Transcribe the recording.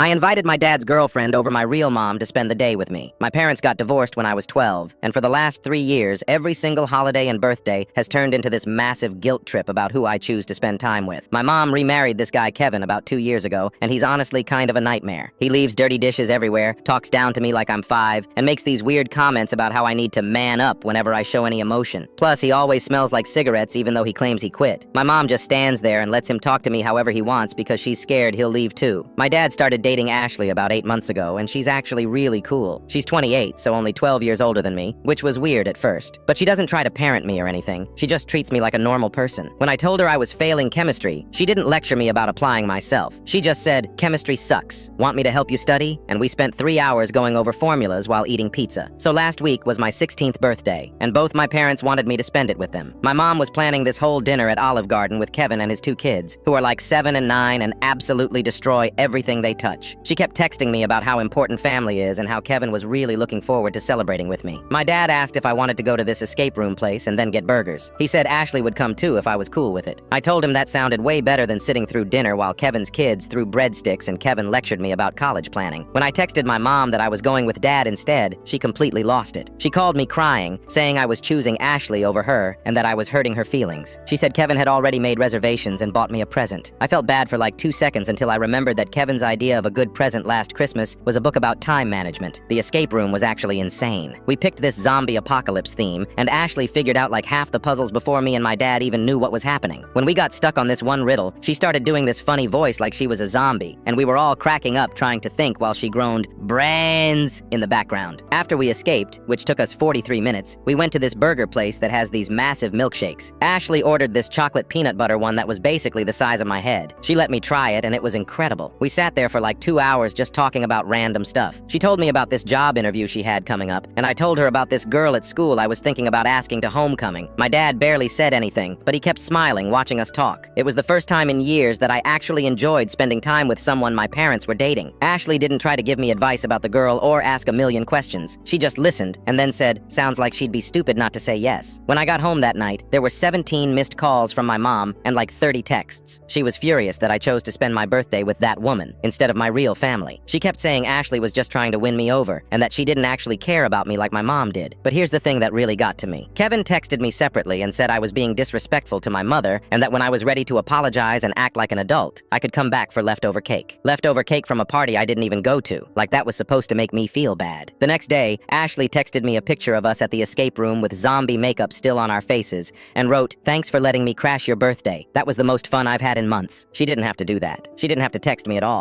I invited my dad's girlfriend over my real mom to spend the day with me. My parents got divorced when I was 12, and for the last 3 years, every single holiday and birthday has turned into this massive guilt trip about who I choose to spend time with. My mom remarried this guy Kevin about 2 years ago, and he's honestly kind of a nightmare. He leaves dirty dishes everywhere, talks down to me like I'm 5, and makes these weird comments about how I need to man up whenever I show any emotion. Plus, he always smells like cigarettes even though he claims he quit. My mom just stands there and lets him talk to me however he wants because she's scared he'll leave too. My dad started dating Ashley about 8 months ago, and she's actually really cool. She's 28, so only 12 years older than me, which was weird at first. But she doesn't try to parent me or anything. She just treats me like a normal person. When I told her I was failing chemistry, she didn't lecture me about applying myself. She just said, "Chemistry sucks. Want me to help you study?" And we spent 3 hours going over formulas while eating pizza. So last week was my 16th birthday, and both my parents wanted me to spend it with them. My mom was planning this whole dinner at Olive Garden with Kevin and his 2 kids, who are like 7 and 9 and absolutely destroy everything they touch. She kept texting me about how important family is and how Kevin was really looking forward to celebrating with me. My dad asked if I wanted to go to this escape room place and then get burgers. He said Ashley would come too if I was cool with it. I told him that sounded way better than sitting through dinner while Kevin's kids threw breadsticks and Kevin lectured me about college planning. When I texted my mom that I was going with Dad instead, she completely lost it. She called me crying, saying I was choosing Ashley over her and that I was hurting her feelings. She said Kevin had already made reservations and bought me a present. I felt bad for like 2 seconds until I remembered that Kevin's idea of a good present last Christmas was a book about time management. The escape room was actually insane. We picked this zombie apocalypse theme, and Ashley figured out like half the puzzles before me and my dad even knew what was happening. When we got stuck on this one riddle, she started doing this funny voice like she was a zombie, and we were all cracking up trying to think while she groaned, "Brains!" in the background. After we escaped, which took us 43 minutes, we went to this burger place that has these massive milkshakes. Ashley ordered this chocolate peanut butter one that was basically the size of my head. She let me try it, and it was incredible. We sat there for like 2 hours just talking about random stuff. She told me about this job interview she had coming up, and I told her about this girl at school I was thinking about asking to homecoming. My dad barely said anything, but he kept smiling watching us talk. It was the first time in years that I actually enjoyed spending time with someone my parents were dating. Ashley didn't try to give me advice about the girl or ask a million questions. She just listened and then said, "Sounds like she'd be stupid not to say yes." When I got home that night, there were 17 missed calls from my mom and like 30 texts. She was furious that I chose to spend my birthday with that woman instead of my real family. She kept saying Ashley was just trying to win me over and that she didn't actually care about me like my mom did. But here's the thing that really got to me. Kevin texted me separately and said I was being disrespectful to my mother and that when I was ready to apologize and act like an adult, I could come back for leftover cake. Leftover cake from a party I didn't even go to, like that was supposed to make me feel bad. The next day, Ashley texted me a picture of us at the escape room with zombie makeup still on our faces and wrote, "Thanks for letting me crash your birthday. That was the most fun I've had in months." She didn't have to do that. She didn't have to text me at all.